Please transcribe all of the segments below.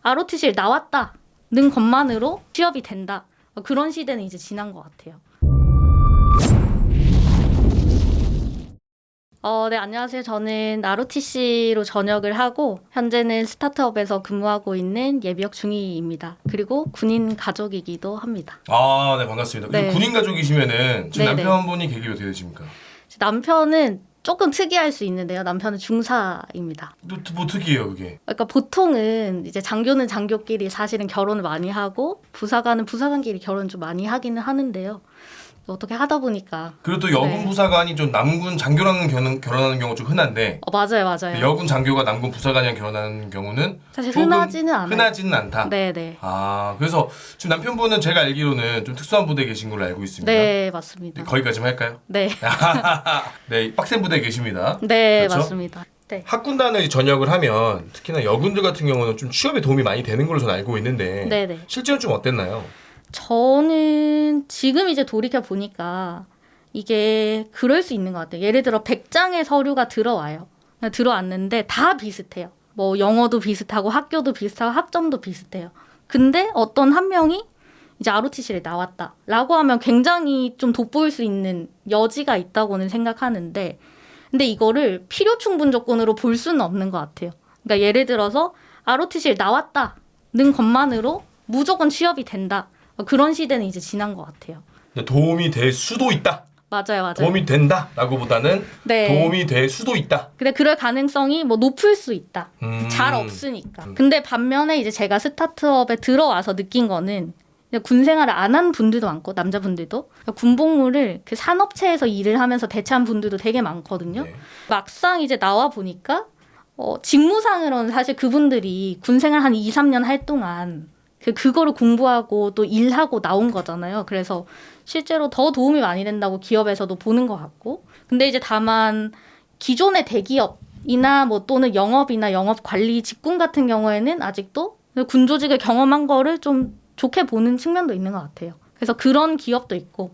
ROTC를 나왔다는 것만으로 취업이 된다. 그런 시대는 이제 지난 것 같아요. 네, 안녕하세요. 저는 ROTC로 전역을 하고 현재는 스타트업에서 근무하고 있는 예비역 중위입니다. 그리고 군인 가족이기도 합니다. 아, 네, 반갑습니다. 네. 군인 가족이시면은 지금 네네. 남편분이 계기가 어떻게 되십니까? 남편은 조금 특이할 수 있는데요. 남편은 중사입니다. 뭐 특이해요, 그게? 그러니까 보통은 이제 장교는 장교끼리 사실은 결혼을 많이 하고 부사관은 부사관끼리 결혼 좀 많이 하기는 하는데요. 어떻게 하다 보니까 그리고 또 여군 네. 부사관이 좀 남군 장교랑 결혼하는 경우가 좀 흔한데 맞아요. 여군 장교가 남군 부사관이랑 결혼하는 경우는 사실 조금 흔하지는 않아요. 흔하지는 않다. 네네. 아, 그래서 지금 남편분은 제가 알기로는 좀 특수한 부대에 계신 걸로 알고 있습니다. 네, 맞습니다. 거기까지만 할까요? 네. 네, 빡센 부대에 계십니다. 네, 그렇죠? 맞습니다. 네. 학군단을 전역을 하면 특히나 여군들 같은 경우는 좀 취업에 도움이 많이 되는 걸로 저는 알고 있는데 네네. 실제로는 좀 어땠나요? 저는 지금 이제 돌이켜 보니까 이게 그럴 수 있는 것 같아요. 예를 들어 100장의 서류가 들어와요. 들어왔는데 다 비슷해요. 뭐 영어도 비슷하고 학교도 비슷하고 학점도 비슷해요. 근데 어떤 한 명이 이제 ROTC를 나왔다라고 하면 굉장히 좀 돋보일 수 있는 여지가 있다고는 생각하는데 근데 이거를 필요 충분 조건으로 볼 수는 없는 것 같아요. 그러니까 예를 들어서 ROTC를 나왔다는 것만으로 무조건 취업이 된다. 그런 시대는 이제 지난 것 같아요. 도움이 될 수도 있다. 맞아요. 도움이 된다라고보다는 네. 도움이 될 수도 있다. 근데 그럴 가능성이 뭐 높을 수 있다. 잘 없으니까. 근데 반면에 이제 제가 스타트업에 들어와서 느낀 거는 군 생활을 안 한 분들도 많고 남자분들도 군복무를 그 산업체에서 일을 하면서 대체한 분들도 되게 많거든요. 네. 막상 이제 나와 보니까 직무상으로는 사실 그분들이 군 생활 한 2, 3년 할 동안 그거를 공부하고 또 일하고 나온 거잖아요. 그래서 실제로 더 도움이 많이 된다고 기업에서도 보는 것 같고. 근데 이제 다만 기존의 대기업이나 뭐 또는 영업이나 영업 관리 직군 같은 경우에는 아직도 군 조직을 경험한 거를 좀 좋게 보는 측면도 있는 것 같아요. 그래서 그런 기업도 있고.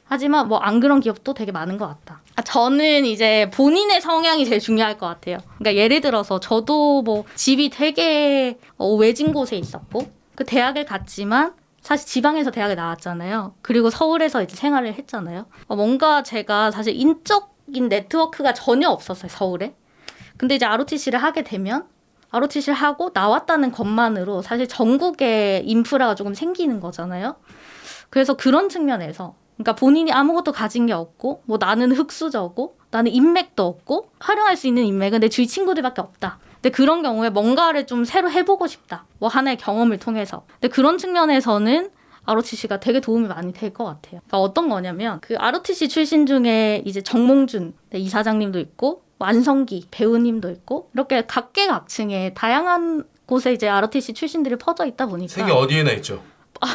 하지만 뭐 안 그런 기업도 되게 많은 것 같다. 저는 이제 본인의 성향이 제일 중요할 것 같아요. 그러니까 예를 들어서 저도 뭐 집이 되게 외진 곳에 있었고 그 대학을 갔지만 사실 지방에서 대학을 나왔잖아요. 그리고 서울에서 이제 생활을 했잖아요. 뭔가 제가 사실 인적인 네트워크가 전혀 없었어요, 서울에. 근데 이제 ROTC를 하게 되면 ROTC를 하고 나왔다는 것만으로 사실 전국에 인프라가 조금 생기는 거잖아요. 그래서 그런 측면에서 그러니까 본인이 아무것도 가진 게 없고 뭐 나는 흙수저고 나는 인맥도 없고 활용할 수 있는 인맥은 내 주위 친구들밖에 없다. 근데 그런 경우에 뭔가를 좀 새로 해보고 싶다. 뭐 하나의 경험을 통해서. 근데 그런 측면에서는 ROTC가 되게 도움이 많이 될 것 같아요. 그러니까 어떤 거냐면 그 ROTC 출신 중에 이제 정몽준 이사장님도 있고 완성기 배우님도 있고 이렇게 각계각층의 다양한 곳에 이제 ROTC 출신들이 퍼져 있다 보니까 세계 어디에나 있죠.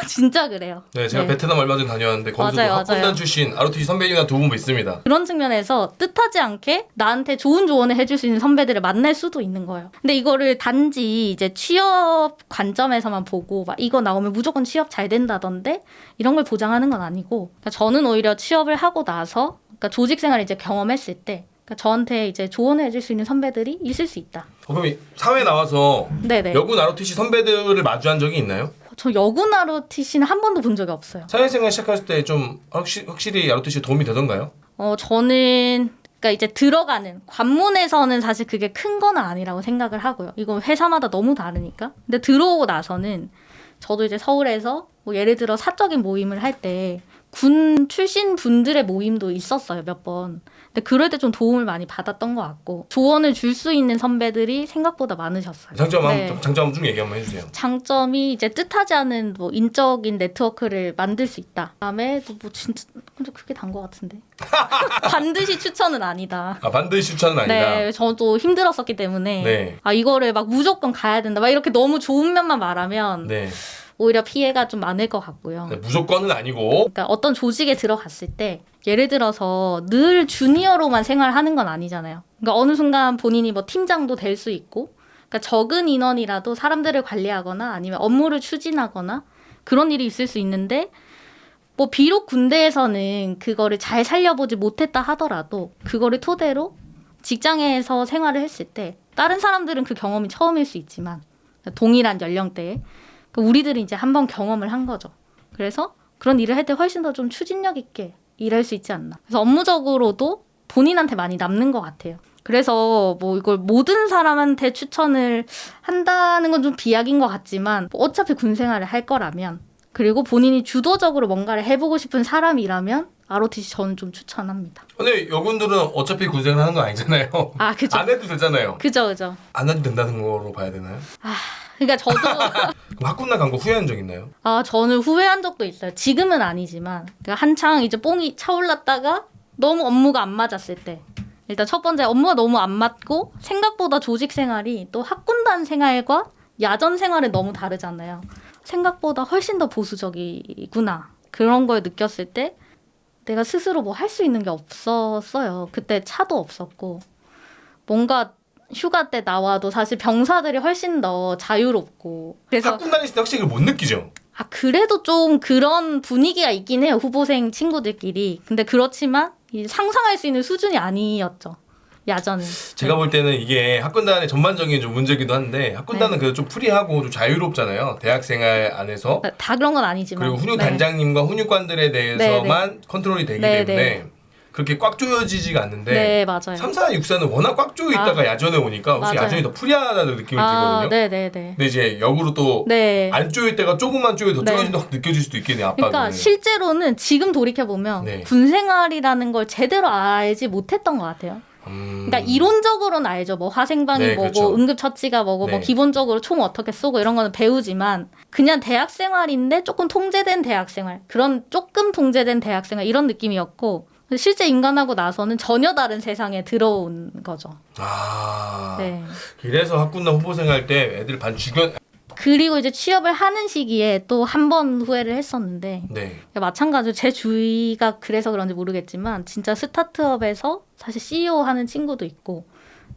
진짜 그래요. 네, 제가 네. 베트남 얼마 전에 다녀왔는데 거기서도 맞아요. 학군단 출신 ROTC 선배님이나 두 분 있습니다. 그런 측면에서 뜻하지 않게 나한테 좋은 조언을 해줄 수 있는 선배들을 만날 수도 있는 거예요. 근데 이거를 단지 이제 취업 관점에서만 보고 막 이거 나오면 무조건 취업 잘 된다던데 이런 걸 보장하는 건 아니고 그러니까 저는 오히려 취업을 하고 나서 그러니까 조직 생활을 이제 경험했을 때 그러니까 저한테 이제 조언을 해줄 수 있는 선배들이 있을 수 있다. 그럼 사회 나와서 네네. 여군 ROTC 선배들을 마주한 적이 있나요? 저 여군 ROTC는 한 번도 본 적이 없어요. 사회생활 시작할 때 좀 확실히 ROTC 도움이 되던가요? 저는 그러니까 이제 들어가는 관문에서는 사실 그게 큰 건 아니라고 생각을 하고요. 이건 회사마다 너무 다르니까. 근데 들어오고 나서는 저도 이제 서울에서 뭐 예를 들어 사적인 모임을 할 때 군 출신 분들의 모임도 있었어요, 몇 번. 근데 그럴 때 좀 도움을 많이 받았던 것 같고 조언을 줄 수 있는 선배들이 생각보다 많으셨어요. 장점 중 얘기 한번 해주세요. 장점이 이제 뜻하지 않은 뭐 인적인 네트워크를 만들 수 있다. 그다음에 뭐 진짜 그게 단 것 같은데. 반드시 추천은 아니다. 반드시 추천은 아니다. 네, 저도 힘들었었기 때문에 네. 이거를 막 무조건 가야 된다. 막 이렇게 너무 좋은 면만 말하면 네. 오히려 피해가 좀 많을 것 같고요. 네, 무조건은 아니고. 그러니까 어떤 조직에 들어갔을 때 예를 들어서 늘 주니어로만 생활하는 건 아니잖아요. 그러니까 어느 순간 본인이 뭐 팀장도 될 수 있고 그러니까 적은 인원이라도 사람들을 관리하거나 아니면 업무를 추진하거나 그런 일이 있을 수 있는데 뭐 비록 군대에서는 그거를 잘 살려보지 못했다 하더라도 그거를 토대로 직장에서 생활을 했을 때 다른 사람들은 그 경험이 처음일 수 있지만 동일한 연령대에. 우리들이 이제 한번 경험을 한 거죠. 그래서 그런 일을 할 때 훨씬 더 좀 추진력 있게 일할 수 있지 않나. 그래서 업무적으로도 본인한테 많이 남는 것 같아요. 그래서 뭐 이걸 모든 사람한테 추천을 한다는 건 좀 비약인 것 같지만 어차피 군 생활을 할 거라면 그리고 본인이 주도적으로 뭔가를 해보고 싶은 사람이라면 ROTC 저는 좀 추천합니다. 근데 여군들은 어차피 군생을 하는 거 아니잖아요. 아, 그죠. 안 해도 되잖아요. 그죠. 안 해도 된다는 거로 봐야 되나요? 그러니까 저도 그럼 학군단 간 거 후회한 적 있나요? 저는 후회한 적도 있어요. 지금은 아니지만 그러니까 한창 이제 뽕이 차올랐다가 너무 업무가 안 맞았을 때 일단 첫 번째 업무가 너무 안 맞고 생각보다 조직 생활이 또 학군단 생활과 야전 생활은 너무 다르잖아요. 생각보다 훨씬 더 보수적이구나. 그런 걸 느꼈을 때 내가 스스로 뭐 할 수 있는 게 없었어요. 그때 차도 없었고 뭔가 휴가 때 나와도 사실 병사들이 훨씬 더 자유롭고 그래서 학군 다닐 때 확실히 못 느끼죠? 그래도 좀 그런 분위기가 있긴 해요. 후보생 친구들끼리. 근데 그렇지만 상상할 수 있는 수준이 아니었죠. 야전은. 제가 볼 때는 이게 학군단의 전반적인 좀 문제기도 한데 학군단은 네. 그래도 좀 프리하고 좀 자유롭잖아요. 대학생활 안에서. 다 그런 건 아니지만. 그리고 훈육 네. 단장님과 훈육관들에 대해서만 컨트롤이 되기 네, 때문에 그렇게 꽉 조여지지가 않는데 네, 맞아요. 3, 4, 6, 4는 워낙 꽉 조여 있다가 야전에 오니까 혹시 맞아요. 야전이 더 프리하다는 느낌이 들거든요. 네네네. 근데 이제 역으로 또 네. 안 조일 때가 조금만 조여도 더 네. 조여진다고 느껴질 수도 있겠네요. 압박을. 그러니까 실제로는 지금 돌이켜보면 네. 군 생활이라는 걸 제대로 알지 못했던 것 같아요. 그러니까 이론적으로는 알죠. 뭐 화생방이 네, 뭐고 그렇죠. 응급처치가 뭐고 네. 뭐 기본적으로 총 어떻게 쏘고 이런 거는 배우지만 그냥 대학생활인데 조금 통제된 대학생활 그런 조금 통제된 대학생활 이런 느낌이었고 실제 인간하고 나서는 전혀 다른 세상에 들어온 거죠. 네. 그래서 학군단 후보생 할 때 애들 반 죽여. 그리고 이제 취업을 하는 시기에 또 한 번 후회를 했었는데 네. 마찬가지로 제 주위가 그래서 그런지 모르겠지만 진짜 스타트업에서 사실 CEO 하는 친구도 있고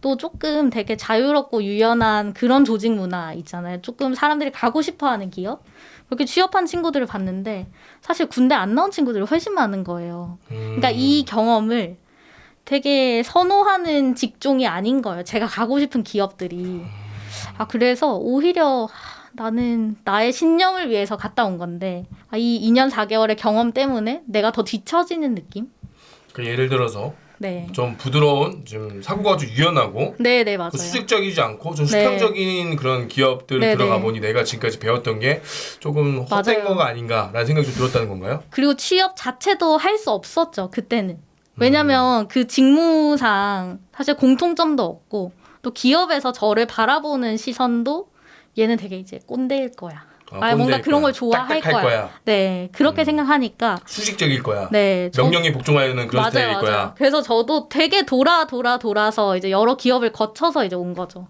또 조금 되게 자유롭고 유연한 그런 조직 문화 있잖아요. 조금 사람들이 가고 싶어하는 기업 그렇게 취업한 친구들을 봤는데 사실 군대 안 나온 친구들이 훨씬 많은 거예요. 그러니까 이 경험을 되게 선호하는 직종이 아닌 거예요. 제가 가고 싶은 기업들이. 그래서 오히려 나는 나의 신념을 위해서 갔다 온 건데 이 2년 4개월의 경험 때문에 내가 더 뒤처지는 느낌? 그 예를 들어서 네. 좀 부드러운 좀 사고가 좀 유연하고 네, 맞아요. 수직적이지 않고 좀 네. 수평적인 그런 기업들 네, 들어가 네. 보니 내가 지금까지 배웠던 게 조금 헛된 맞아요. 거가 아닌가라는 생각이 좀 들었다는 건가요? 그리고 취업 자체도 할 수 없었죠. 그때는. 왜냐면 그 직무상 사실 공통점도 없고 또 기업에서 저를 바라보는 시선도 얘는 되게 이제 꼰대일 거야. 뭔가 그런 걸 좋아할 거야. 네, 그렇게 생각하니까 수직적일 거야. 네, 명령에 복종하는 그런 스타일일 거야. 그래서 저도 되게 돌아서 이제 여러 기업을 거쳐서 이제 온 거죠.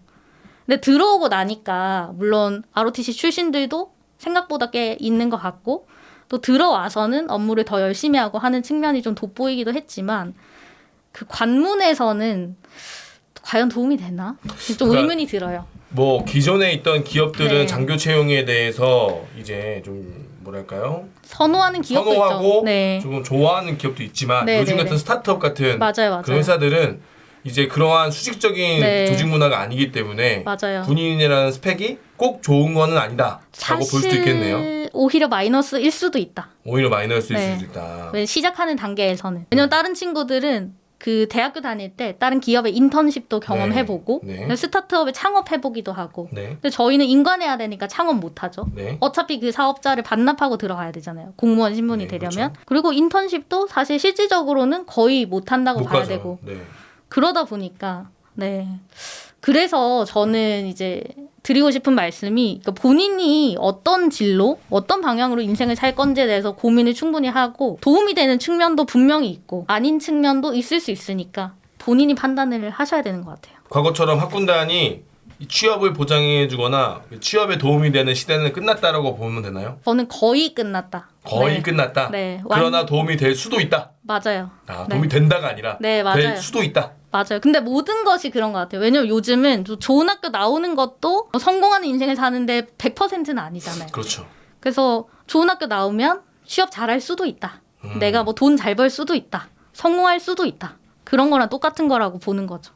근데 들어오고 나니까 물론 ROTC 출신들도 생각보다 꽤 있는 것 같고 또 들어와서는 업무를 더 열심히 하고 하는 측면이 좀 돋보이기도 했지만 그 관문에서는 과연 도움이 되나? 좀 그러니까 의문이 들어요. 뭐 기존에 있던 기업들은 네. 장교 채용에 대해서 이제 좀 뭐랄까요? 선호하는 기업도 선호하고 있죠. 네. 조금 좋아하는 기업도 있지만 네, 요즘 네, 같은 네. 스타트업 같은 맞아요. 그런 회사들은 이제 그러한 수직적인 네. 조직 문화가 아니기 때문에 맞아요. 군인이라는 스펙이 꼭 좋은 거는 아니다라고 볼 수도 있겠네요. 오히려 마이너스일 수도 있다. 오히려 마이너스일 네. 수도 있다. 시작하는 단계에서는. 왜냐면 다른 친구들은 그 대학교 다닐 때 다른 기업의 인턴십도 경험해보고 네. 스타트업에 창업해보기도 하고 네. 근데 저희는 인관해야 되니까 창업 못하죠. 네. 어차피 그 사업자를 반납하고 들어가야 되잖아요. 공무원 신분이 네, 되려면. 그렇죠. 그리고 인턴십도 사실 실질적으로는 거의 못한다고 못 봐야 가죠. 되고 네. 그러다 보니까 네. 그래서 저는 이제 드리고 싶은 말씀이 그러니까 본인이 어떤 진로, 어떤 방향으로 인생을 살 건지에 대해서 고민을 충분히 하고 도움이 되는 측면도 분명히 있고 아닌 측면도 있을 수 있으니까 본인이 판단을 하셔야 되는 것 같아요. 과거처럼 학군단이 취업을 보장해주거나 취업에 도움이 되는 시대는 끝났다라고 보면 되나요? 저는 거의 끝났다. 거의 네. 끝났다. 네. 그러나 도움이 될 수도 있다. 맞아요. 도움이 된다가 아니라 네, 맞아요. 될 수도 있다. 맞아요. 근데 모든 것이 그런 것 같아요. 왜냐면 요즘은 좋은 학교 나오는 것도 성공하는 인생을 사는데 100%는 아니잖아요. 그렇죠. 그래서 좋은 학교 나오면 취업 잘할 수도 있다. 내가 뭐 돈 잘 벌 수도 있다. 성공할 수도 있다. 그런 거랑 똑같은 거라고 보는 거죠.